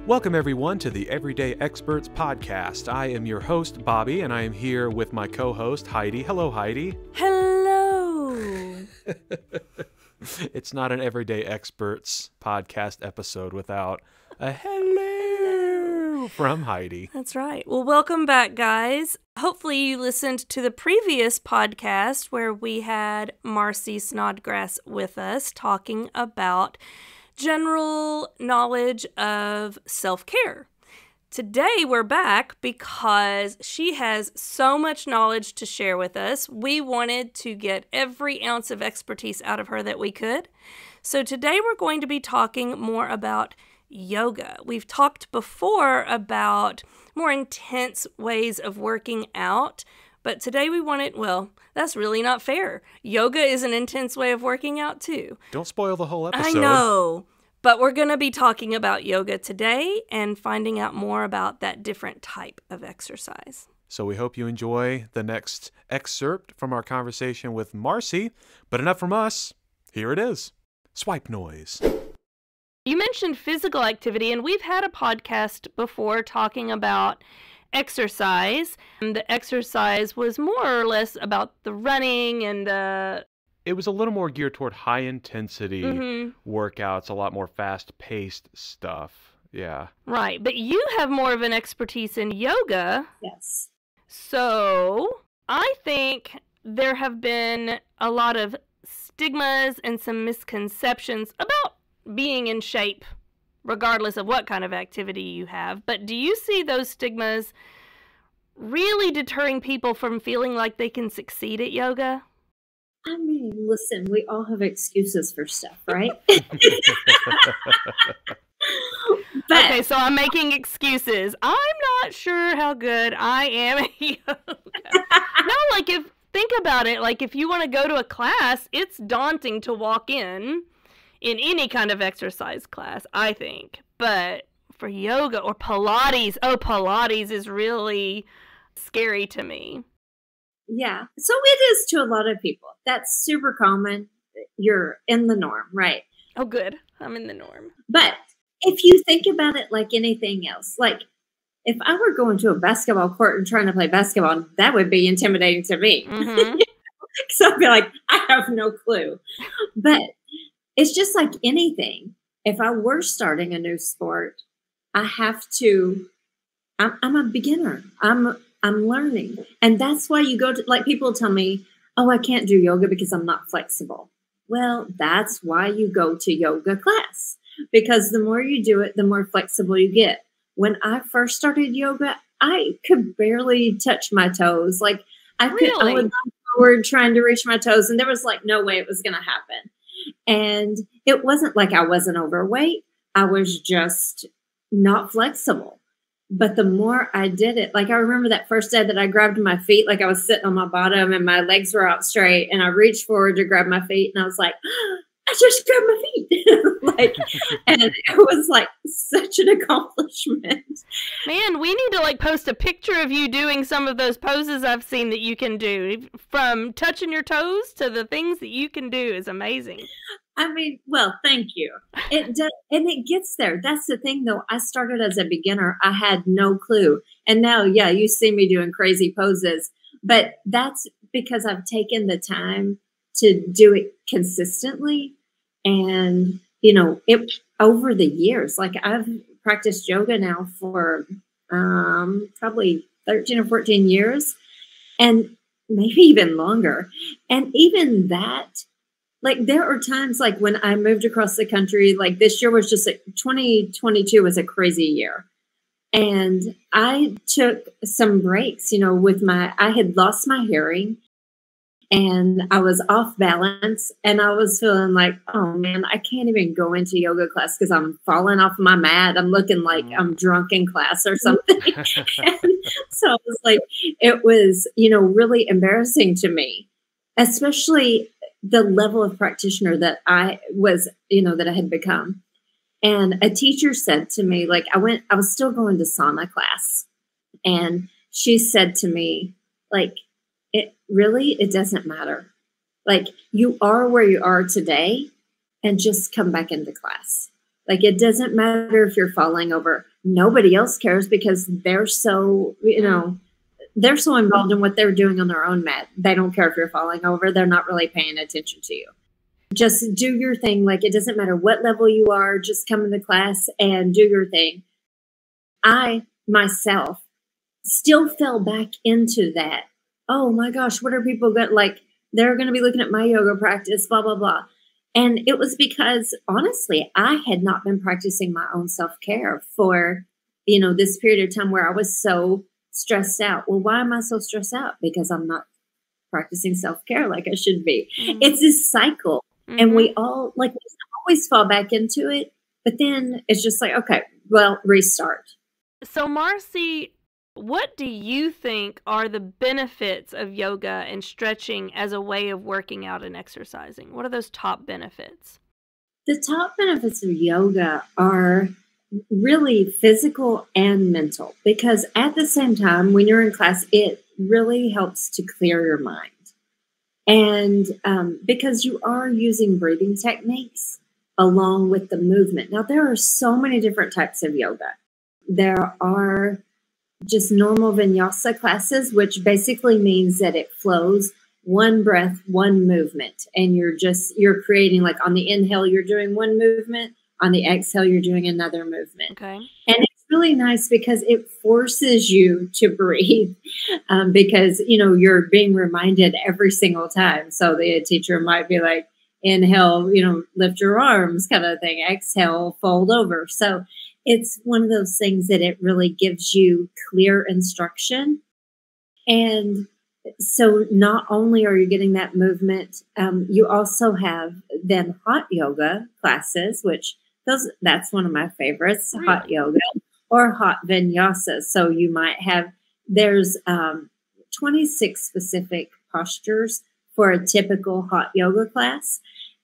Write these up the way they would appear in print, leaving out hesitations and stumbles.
Welcome everyone to the Everyday Experts podcast. I am your host, Bobby, and I am here with my co-host, Heidi. Hello, Heidi. Hello. It's not an Everyday Experts podcast episode without a hello from Heidi. That's right. Well, welcome back, guys. Hopefully you listened to the previous podcast where we had Marcy Snodgrass with us talking about general knowledge of self-care. Today we're back because she has so much knowledge to share with us. We wanted to get every ounce of expertise out of her that we could. So today we're going to be talking more about yoga. We've talked before about more intense ways of working out, but today we wanted, well, that's really not fair. Yoga is an intense way of working out too. Don't spoil the whole episode. I know, but we're going to be talking about yoga today and finding out more about that different type of exercise. So we hope you enjoy the next excerpt from our conversation with Marcy, but enough from us. Here it is. Swipe noise. You mentioned physical activity, and we've had a podcast before talking about exercise. And the exercise was more or less about the running and It was a little more geared toward high-intensity workouts, a lot more fast-paced stuff. Yeah. Right, but you have more of an expertise in yoga. Yes. So I think there have been a lot of stigmas and some misconceptions about being in shape, regardless of what kind of activity you have. But do you see those stigmas really deterring people from feeling like they can succeed at yoga? I mean, listen, we all have excuses for stuff, right? Okay, so I'm making excuses. I'm not sure how good I am at yoga. No, think about it. Like, if you want to go to a class, it's daunting to walk in any kind of exercise class, I think. But for yoga or Pilates, Pilates is really scary to me. Yeah. So it is to a lot of people. That's super common. You're in the norm, right? Oh, good. I'm in the norm. But if you think about it like anything else, like if I were going to a basketball court and trying to play basketball, that would be intimidating to me. Mm-hmm. So I'd be like, I have no clue. But it's just like anything. If I were starting a new sport, I'm a beginner. I'm learning. And that's why you go to, like, people tell me, oh, I can't do yoga because I'm not flexible. Well, that's why you go to yoga class, because the more you do it, the more flexible you get. When I first started yoga, I could barely touch my toes. Like I would go forward trying to reach my toes, and there was like no way it was going to happen. And it wasn't like I wasn't overweight. I was just not flexible. But the more I did it, like I remember that first day that I grabbed my feet, like I was sitting on my bottom and my legs were out straight, and I reached forward to grab my feet, and I was like, I just grabbed my feet. And it was like such an accomplishment. Man, we need to post a picture of you doing some of those poses I've seen that you can do. From touching your toes to the things that you can do is amazing. I mean, well, thank you. It does, and it gets there. That's the thing, though. I started as a beginner. I had no clue. And now, yeah, you see me doing crazy poses. But that's because I've taken the time to do it consistently. And, it over the years, like I've practiced yoga now for probably 13 or 14 years, and maybe even longer. And even that, like there are times like when I moved across the country, like this year was just 2022 was a crazy year. And I took some breaks, I had lost my hearing and I was off balance, and I was feeling like, oh man, I can't even go into yoga class because I'm falling off my mat. I'm looking like I'm drunk in class or something. And so I was like, it was, really embarrassing to me, especially the level of practitioner that I was, that I had become. And a teacher said to me, like, I was still going to sauna class, and she said to me, like, it doesn't matter. Like, you are where you are today, and just come back into class. Like, it doesn't matter if you're falling over. Nobody else cares because they're so, they're so involved in what they're doing on their own mat. They don't care if you're falling over. They're not really paying attention to you. Just do your thing. Like, it doesn't matter what level you are. Just come into class and do your thing. I, myself, still fell back into that. Oh my gosh, what are people going to, like, they're going to be looking at my yoga practice, blah, blah, blah. And it was because, honestly, I had not been practicing my own self-care for, this period of time where I was so stressed out. Well, why am I so stressed out? Because I'm not practicing self-care like I should be. Mm-hmm. It's this cycle. Mm-hmm. And we always fall back into it. But then it's just like, okay, well, restart. So, Marcy, what do you think are the benefits of yoga and stretching as a way of working out and exercising? What are those top benefits? The top benefits of yoga are really physical and mental, because at the same time, when you're in class, it really helps to clear your mind. And because you are using breathing techniques along with the movement. Now, there are so many different types of yoga. There are just normal vinyasa classes, which basically means that it flows one breath, one movement. And you're creating, like, on the inhale, you're doing one movement. On the exhale, you're doing another movement. Okay. And it's really nice because it forces you to breathe because, you're being reminded every single time. So the teacher might be like, inhale, lift your arms kind of thing. Exhale, fold over. So it's one of those things that it really gives you clear instruction. And so not only are you getting that movement, you also have then hot yoga classes, which that's one of my favorites, really? Hot yoga or hot vinyasa. So you might have, there's 26 specific postures for a typical hot yoga class.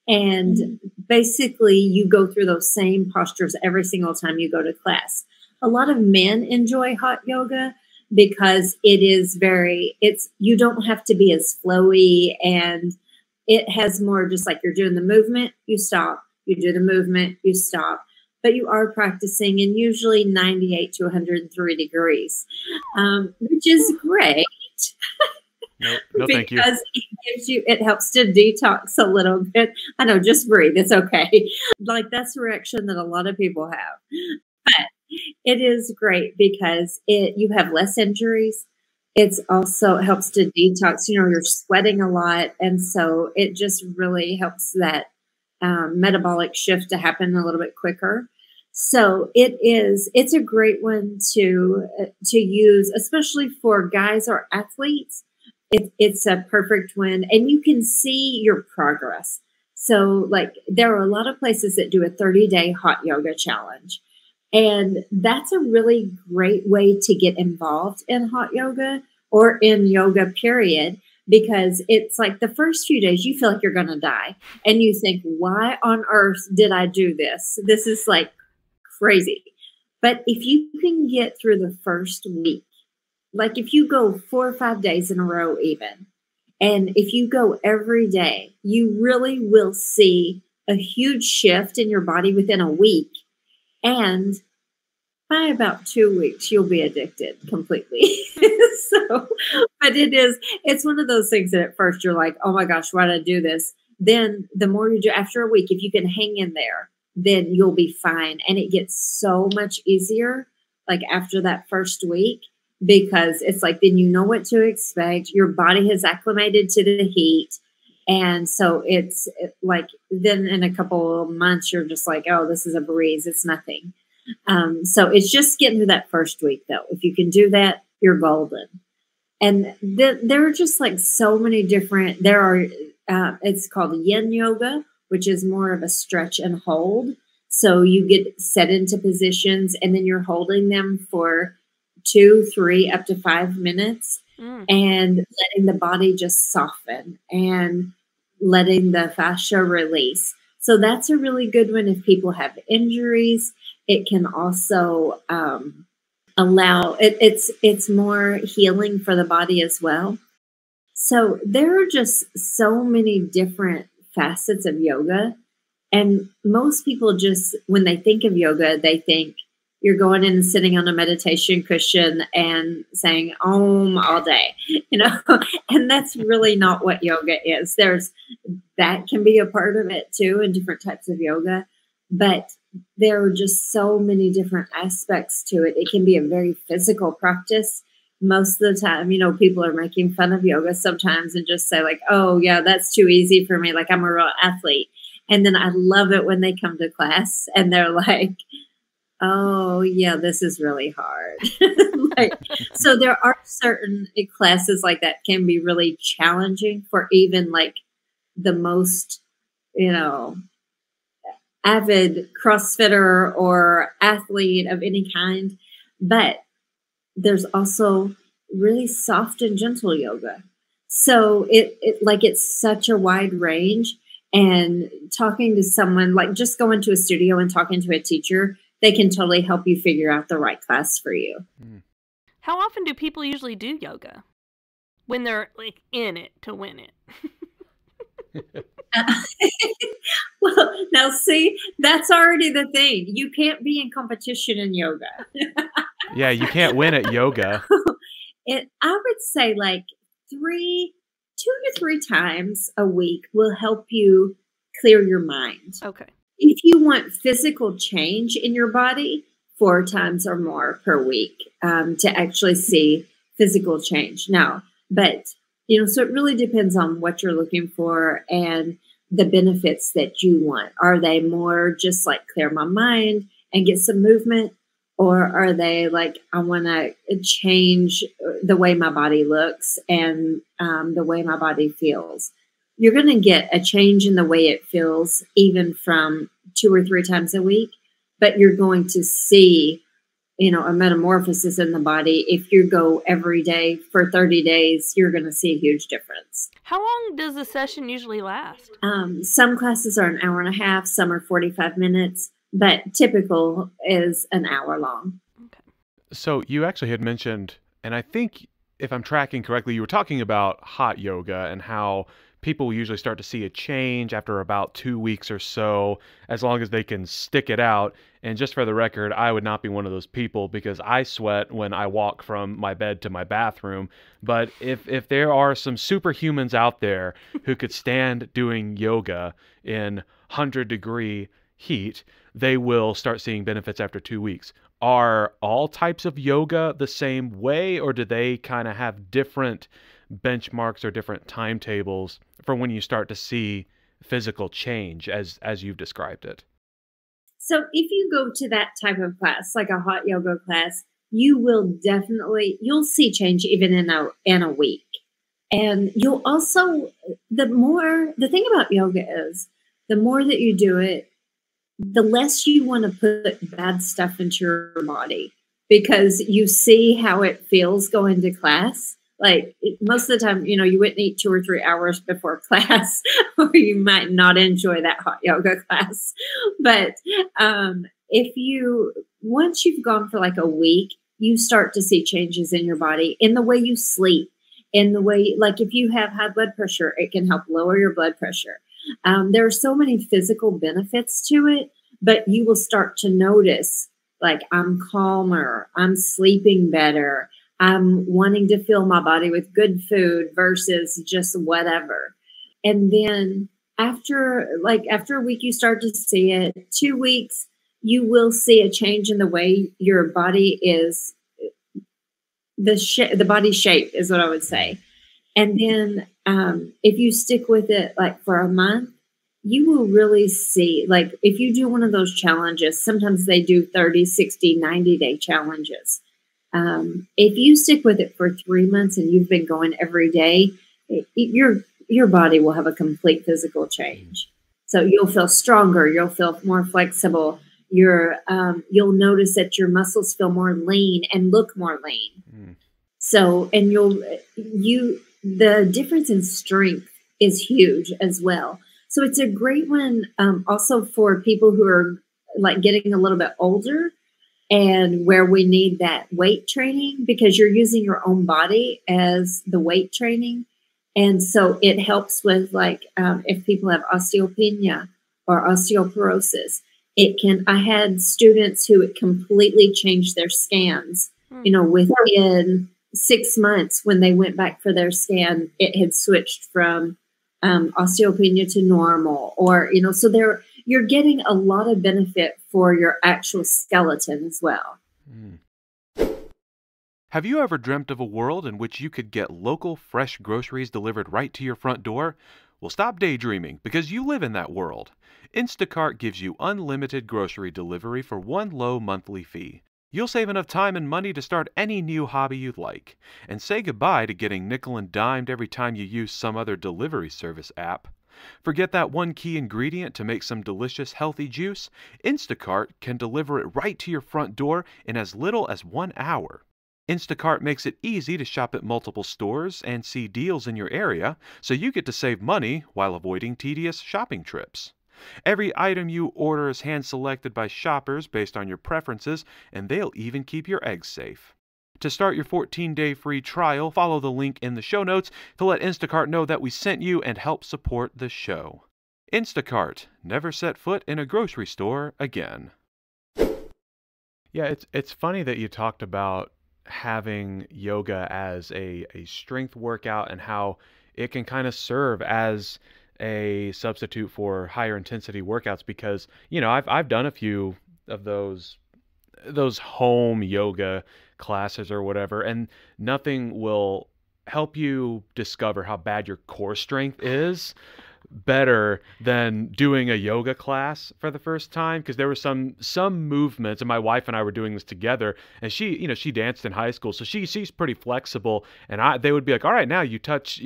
And basically, you go through those same postures every single time you go to class. A lot of men enjoy hot yoga because you don't have to be as flowy, and it has more just like you're doing the movement, you stop, you do the movement, you stop. But you are practicing in usually 98 to 103 degrees, which is great. No, thank you. Because it helps to detox a little bit. I know, just breathe. It's okay. Like, that's the reaction that a lot of people have. But it is great because you have less injuries. It also helps to detox. You're sweating a lot. And so it just really helps that metabolic shift to happen a little bit quicker. So it's a great one to use, especially for guys or athletes. It's a perfect one, and you can see your progress. So, like, there are a lot of places that do a 30-day hot yoga challenge, and that's a really great way to get involved in hot yoga or in yoga, period, because it's like the first few days you feel like you're going to die, and you think, why on earth did I do this? This is like crazy. But if you can get through the first week, like if you go 4 or 5 days in a row even, and if you go every day, you really will see a huge shift in your body within a week. And by about 2 weeks, you'll be addicted completely. But it's one of those things that at first you're like, oh my gosh, why did I do this? Then the more you do after a week, if you can hang in there, then you'll be fine. And it gets so much easier, like after that first week. Because it's like, then you know what to expect. Your body has acclimated to the heat. And so it's like, then in a couple of months, you're just like, oh, this is a breeze. It's nothing. So it's just getting through that first week, though. If you can do that, you're golden. And there are just like so many different, it's called yin yoga, which is more of a stretch and hold. So you get set into positions and then you're holding them for 2, 3, up to 5 minutes and letting the body just soften and letting the fascia release. So that's a really good one if people have injuries. It can also allow it's more healing for the body as well. So there are just so many different facets of yoga. And most people just, when they think of yoga, they think you're going in and sitting on a meditation cushion and saying Om all day, and that's really not what yoga is. That can be a part of it too, in different types of yoga, but there are just so many different aspects to it. It can be a very physical practice. Most of the time, people are making fun of yoga sometimes and just say like, oh yeah, that's too easy for me. Like I'm a real athlete. And then I love it when they come to class and they're like, oh yeah, this is really hard. So there are certain classes like that can be really challenging for even like the most, avid CrossFitter or athlete of any kind. But there's also really soft and gentle yoga. So it's such a wide range. And talking to someone, like just going to a studio and talking to a teacher, they can totally help you figure out the right class for you. How often do people usually do yoga when they're like in it to win it? Well, now see, that's already the thing. You can't be in competition in yoga. Yeah, you can't win at yoga. I would say like 2 to 3 times a week will help you clear your mind. Okay. If you want physical change in your body, 4 times or more per week to actually see physical change. Now, but, so it really depends on what you're looking for and the benefits that you want. Are they more just like clear my mind and get some movement? Or are they like, I want to change the way my body looks and the way my body feels? You're going to get a change in the way it feels even from 2 or 3 times a week, but you're going to see, a metamorphosis in the body. If you go every day for 30 days, you're going to see a huge difference. How long does the session usually last? Some classes are an hour and a half, some are 45 minutes. But typical is an hour long. Okay. So you actually had mentioned, and I think if I'm tracking correctly, you were talking about hot yoga and how people usually start to see a change after about 2 weeks or so, as long as they can stick it out. And just for the record, I would not be one of those people because I sweat when I walk from my bed to my bathroom. But if there are some superhumans out there who could stand doing yoga in 100-degree heat, they will start seeing benefits after 2 weeks. Are all types of yoga the same way, or do they kind of have different benchmarks or different timetables for when you start to see physical change as you've described it? So if you go to that type of class, like a hot yoga class, you'll see change even in a week. And you'll also, the thing about yoga is the more that you do it, the less you want to put bad stuff into your body because you see how it feels going to class. Like most of the time, you wouldn't eat 2 or 3 hours before class, or you might not enjoy that hot yoga class. But once you've gone for like a week, you start to see changes in your body, in the way you sleep, in the way, like if you have high blood pressure, it can help lower your blood pressure. There are so many physical benefits to it, but you will start to notice, like, I'm calmer, I'm sleeping better, I'm wanting to fill my body with good food versus just whatever. And then after a week, you start to see it. 2 weeks, you will see a change in the way your body is, the body shape is what I would say. And then if you stick with it like for a month, you will really see, like if you do one of those challenges, sometimes they do 30, 60, 90-day challenges. If you stick with it for 3 months and you've been going every day, your body will have a complete physical change. So you'll feel stronger. You'll feel more flexible. You'll notice that your muscles feel more lean and look more lean. Mm. So, and the difference in strength is huge as well. So it's a great one also for people who are like getting a little bit older and where we need that weight training, because you're using your own body as the weight training. And so it helps with like if people have osteopenia or osteoporosis. I had students who it completely changed their scans, within 6 months when they went back for their scan, it had switched from osteopenia to normal, so you're getting a lot of benefit for your actual skeleton as well. Mm. Have you ever dreamt of a world in which you could get local, fresh groceries delivered right to your front door? Well, stop daydreaming, because you live in that world. Instacart gives you unlimited grocery delivery for one low monthly fee. You'll save enough time and money to start any new hobby you'd like, and say goodbye to getting nickel and dimed every time you use some other delivery service app. Forget that one key ingredient to make some delicious, healthy juice? Instacart can deliver it right to your front door in as little as 1 hour. Instacart makes it easy to shop at multiple stores and see deals in your area, so you get to save money while avoiding tedious shopping trips. Every item you order is hand-selected by shoppers based on your preferences, and they'll even keep your eggs safe. To start your 14-day free trial, follow the link in the show notes to let Instacart know that we sent you and help support the show. Instacart. Never set foot in a grocery store again. Yeah, it's funny that you talked about having yoga as a strength workout and how it can kind of serve as a substitute for higher intensity workouts, because I've done a few of those home yoga classes or whatever, and nothing will help you discover how bad your core strength is better than doing a yoga class for the first time, because there were some movements, and my wife and I were doing this together, and she danced in high school, so she's pretty flexible, and they would be like, all right, now you touch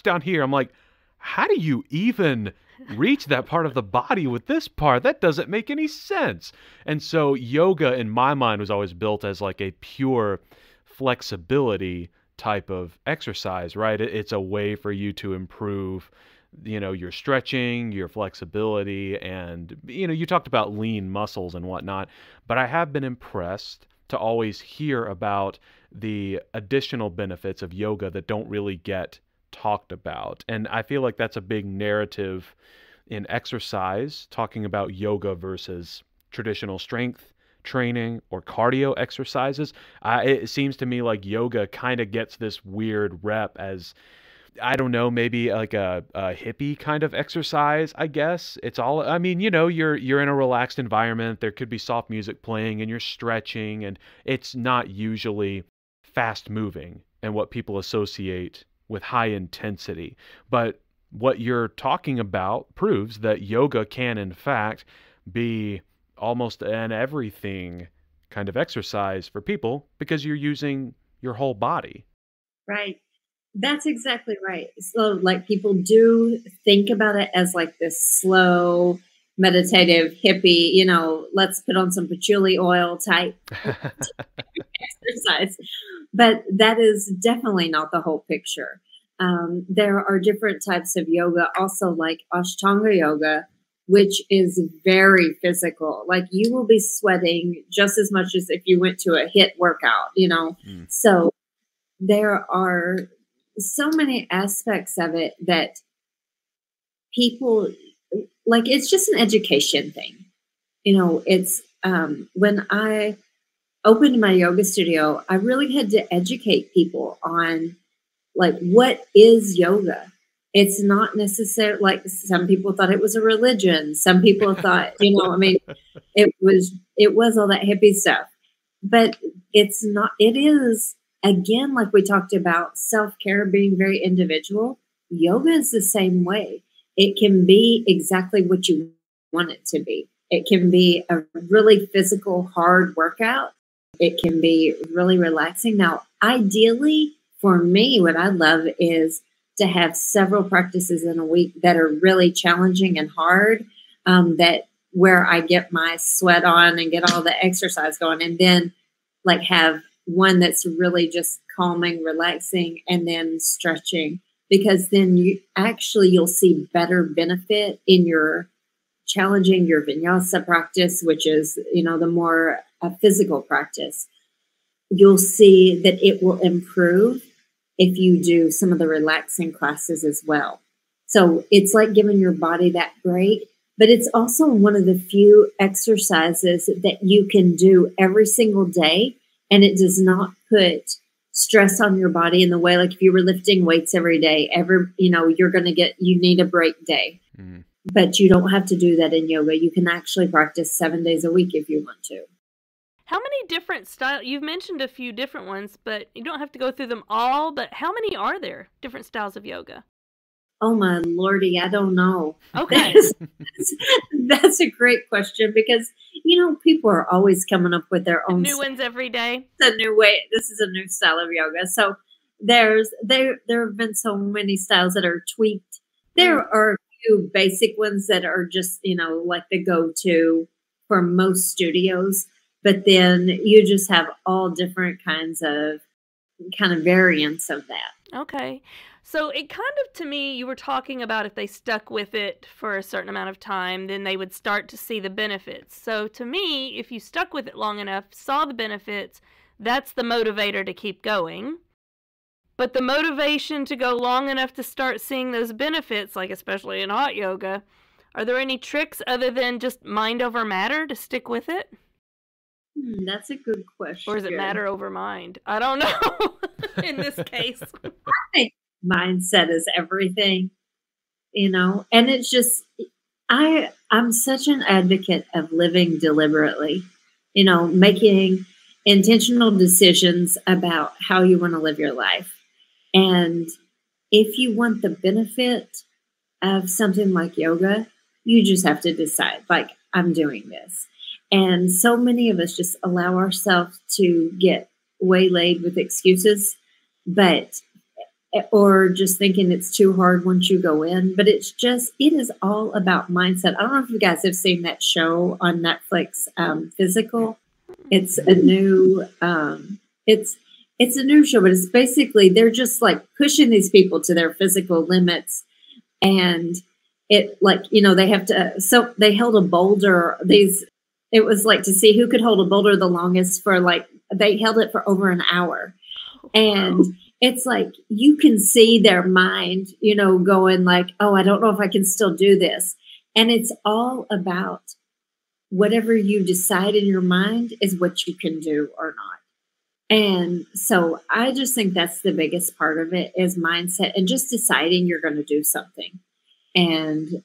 down here. I'm like, how do you even reach that part of the body with this part? That doesn't make any sense. And so yoga in my mind was always built as like a pure flexibility type of exercise, right? It's a way for you to improve your stretching, your flexibility, and, you talked about lean muscles and whatnot, but I have been impressed to always hear about the additional benefits of yoga that don't really get talked about. And I feel like that's a big narrative in exercise, talking about yoga versus traditional strength training or cardio exercises. It seems to me like yoga kind of gets this weird rep as, I don't know, maybe like a hippie kind of exercise, I guess. It's all, I mean, you're in a relaxed environment. There could be soft music playing and you're stretching, and it's not usually fast moving and what people associate with high intensity. But what you're talking about proves that yoga can, in fact, be almost an everything kind of exercise for people because you're using your whole body. Right. That's exactly right. So, like, people do think about it as like this slow, meditative, hippie, let's put on some patchouli oil type exercise. But that is definitely not the whole picture. There are different types of yoga, also like Ashtanga yoga, which is very physical. Like, you will be sweating just as much as if you went to a HIIT workout, So there are so many aspects of it that people, like, it's just an education thing. It's when I opened my yoga studio, I really had to educate people on, like, what is yoga? It's not necessarily, like, some people thought it was a religion. Some people thought, it was all that hippie stuff, but it's not. It is, again, like we talked about, self-care being very individual. Yoga is the same way. It can be exactly what you want it to be. It can be a really physical, hard workout. It can be really relaxing. Now, ideally, for me, what I love is to have several practices in a week that are really challenging and hard, that where I get my sweat on and get all the exercise going, and then like have one that's really just calming, relaxing, and then stretching, because then you'll see better benefit in your challenging your vinyasa practice, which is, the more physical practice. You'll see that it will improve if you do some of the relaxing classes as well. So it's like giving your body that break, but it's also one of the few exercises that you can do every single day, and it does not put stress on your body in the way, like if you were lifting weights every day, you need a break day. Mm. But you don't have to do that in yoga. You can actually practice 7 days a week if you want to. How many different styles? You've mentioned a few different ones, but you don't have to go through them all. But how many are there, different styles of yoga? Oh, my Lordy, I don't know. Okay. That's a great question because, people are always coming up with their own new ones every day. It's a new way. This is a new style of yoga. So there have been so many styles that are tweaked. There are a few basic ones that are just, like the go-to for most studios. But then you just have all different kinds of variants of that. Okay. So it kind of, to me, you were talking about if they stuck with it for a certain amount of time, then they would start to see the benefits. So to me, if you stuck with it long enough, saw the benefits, that's the motivator to keep going. But the motivation to go long enough to start seeing those benefits, like especially in hot yoga, are there any tricks other than just mind over matter to stick with it? That's a good question. Or is it matter over mind? I don't know in this case. I think mindset is everything, and it's just, I'm such an advocate of living deliberately, making intentional decisions about how you want to live your life. And if you want the benefit of something like yoga, you just have to decide, like, I'm doing this. And so many of us just allow ourselves to get waylaid with excuses, or just thinking it's too hard once you go in. But it is all about mindset. I don't know if you guys have seen that show on Netflix, Physical. It's a new, it's a new show, but it's basically, they're just like pushing these people to their physical limits. And it, like, they have to, so they held a boulder, it was like to see who could hold a boulder the longest they held it for over an hour. And it's like, you can see their mind, going like, oh, I don't know if I can still do this. And it's all about whatever you decide in your mind is what you can do or not. And so I just think that's the biggest part of it, is mindset and just deciding you're going to do something. And,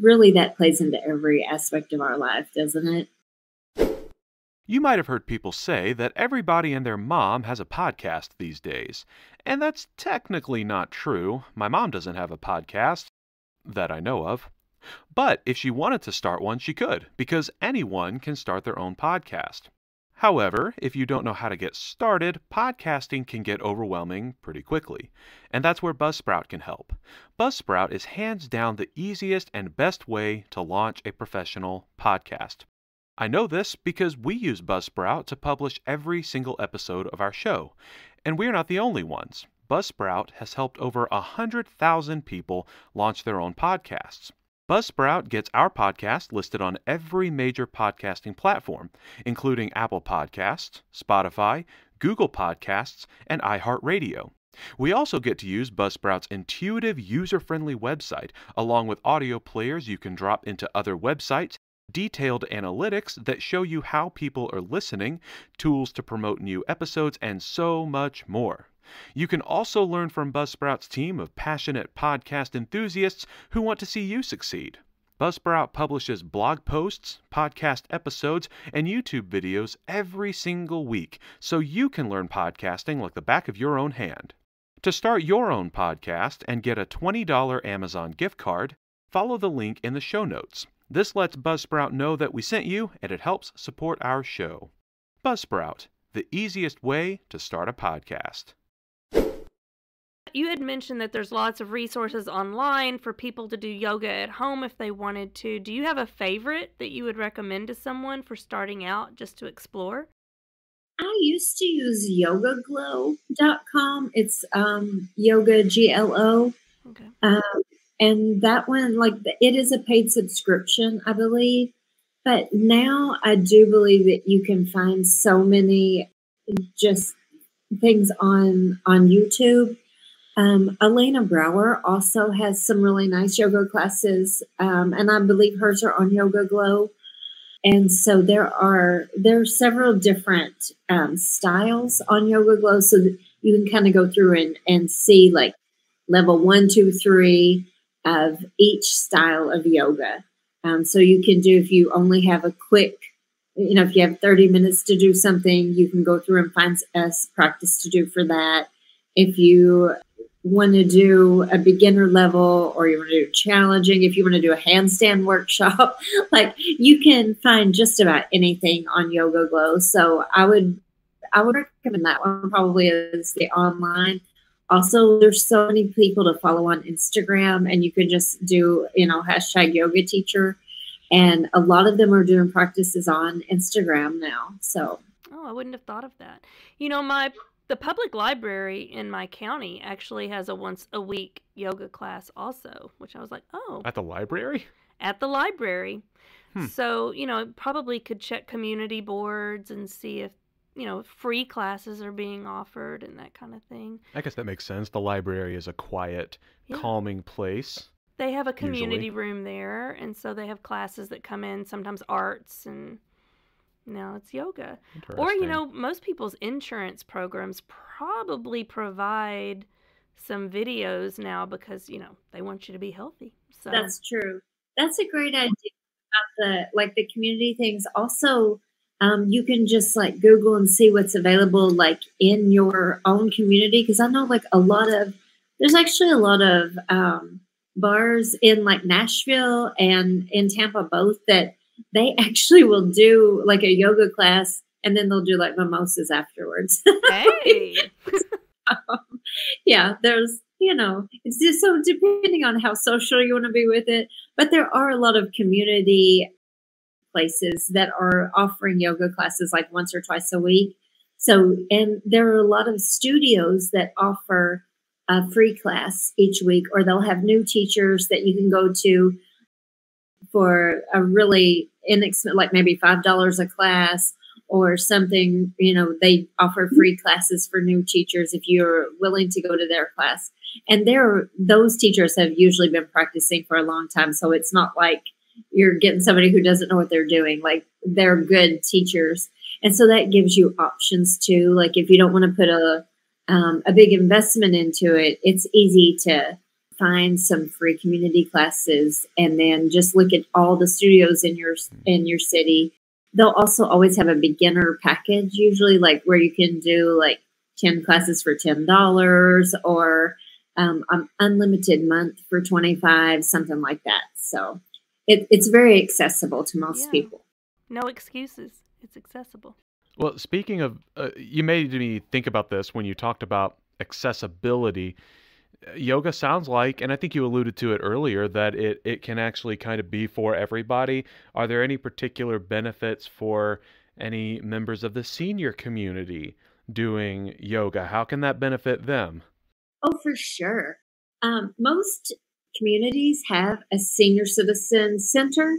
really that plays into every aspect of our life, doesn't it? You might have heard people say that everybody and their mom has a podcast these days. And that's technically not true. My mom doesn't have a podcast that I know of. But if she wanted to start one, she could, because anyone can start their own podcast. However, if you don't know how to get started, podcasting can get overwhelming pretty quickly. And that's where Buzzsprout can help. Buzzsprout is hands down the easiest and best way to launch a professional podcast. I know this because we use Buzzsprout to publish every single episode of our show. And we're not the only ones. Buzzsprout has helped over 100,000 people launch their own podcasts. Buzzsprout gets our podcast listed on every major podcasting platform, including Apple Podcasts, Spotify, Google Podcasts, and iHeartRadio. We also get to use Buzzsprout's intuitive, user-friendly website, along with audio players you can drop into other websites, detailed analytics that show you how people are listening, tools to promote new episodes, and so much more. You can also learn from Buzzsprout's team of passionate podcast enthusiasts who want to see you succeed. Buzzsprout publishes blog posts, podcast episodes, and YouTube videos every single week, so you can learn podcasting like the back of your own hand. To start your own podcast and get a $20 Amazon gift card, follow the link in the show notes. This lets Buzzsprout know that we sent you, and it helps support our show. Buzzsprout, the easiest way to start a podcast. You had mentioned that there's lots of resources online for people to do yoga at home if they wanted to. Do you have a favorite that you would recommend to someone for starting out just to explore? I used to use yogaglow.com. It's yoga, GLO. Okay. And that one, it is a paid subscription, I believe. But now I do believe that you can find so many just things on YouTube. Elena Brower also has some really nice yoga classes, and I believe hers are on Yoga Glow. And so there are several different styles on Yoga Glow, so that you can kind of go through and see like level 1, 2, 3 of each style of yoga. So you can do, if you only have a quick, if you have 30 minutes to do something, you can go through and find a practice to do for that. If you want to do a beginner level, or you want to do challenging, if you want to do a handstand workshop, like you can find just about anything on Yoga Glow. So I would recommend that one probably as the online. Also, there's so many people to follow on Instagram, and you can just do, hashtag yoga teacher. And a lot of them are doing practices on Instagram now. So, I wouldn't have thought of that. The public library in my county actually has a once a week yoga class also, which I was like, oh. At the library? At the library. So, probably could check community boards and see if, free classes are being offered and that kind of thing. I guess that makes sense. The library is a quiet, calming place. They have a community room there, and so they have classes that come in, sometimes arts, and now it's yoga. Or, most people's insurance programs probably provide some videos now because, they want you to be healthy. So that's true. That's a great idea about the community things. Also, you can just like Google and see what's available like in your own community. Because I know there's actually a lot of bars in like Nashville and in Tampa both that they actually will do like a yoga class, and then they'll do like mimosas afterwards. Hey. Yeah, there's, it's just so depending on how social you want to be with it. But there are a lot of community places that are offering yoga classes like once or twice a week. So, and there are a lot of studios that offer a free class each week, or they'll have new teachers that you can go to for a really inexpensive, like maybe $5 a class or something. They offer free classes for new teachers if you're willing to go to their class. And those teachers have usually been practicing for a long time. So it's not like you're getting somebody who doesn't know what they're doing. Like, they're good teachers. And so that gives you options too. Like, if you don't want to put a big investment into it, it's easy to find some free community classes and then just look at all the studios in your city. They'll also always have a beginner package, usually like where you can do like 10 classes for $10 or an unlimited month for $25, something like that. So it's very accessible to most people. No excuses. It's accessible. Well, speaking of, you made me think about this when you talked about accessibility. Yoga sounds like, and I think you alluded to it earlier, that it can actually kind of be for everybody. Are there any particular benefits for any members of the senior community doing yoga? How can that benefit them? Oh, for sure. Most communities have a senior citizen center,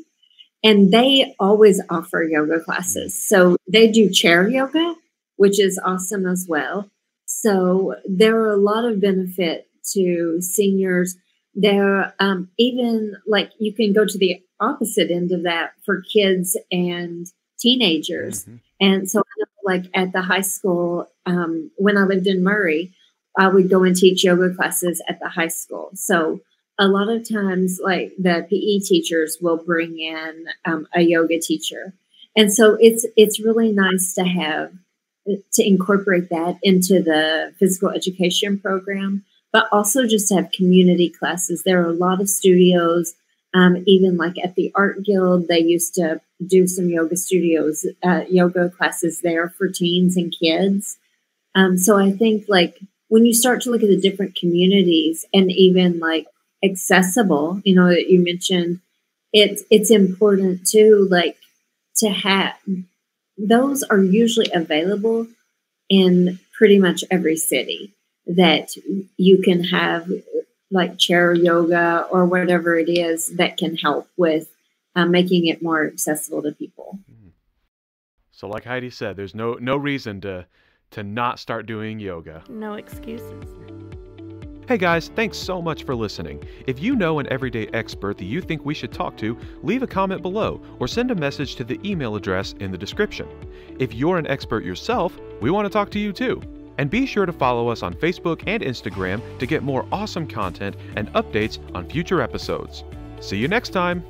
and they always offer yoga classes. So they do chair yoga, which is awesome as well. So there are a lot of benefit to seniors. There, even like you can go to the opposite end of that for kids and teenagers. Mm-hmm. And so like at the high school, when I lived in Murray, I would go and teach yoga classes at the high school. So a lot of times, like the PE teachers will bring in a yoga teacher. And so it's really nice to incorporate that into the physical education program, but also just to have community classes. There are a lot of studios, even like at the Art Guild, they used to do some yoga classes there for teens and kids. So I think like when you start to look at the different communities and even like accessible, you mentioned it's important too, like to have, those are usually available in pretty much every city, that you can have like chair yoga or whatever it is that can help with making it more accessible to people. So like Heidi said, there's no reason to not start doing yoga. No excuses. Hey guys, thanks so much for listening. If you know an everyday expert that you think we should talk to, leave a comment below or send a message to the email address in the description. If you're an expert yourself, we want to talk to you too. And be sure to follow us on Facebook and Instagram to get more awesome content and updates on future episodes. See you next time!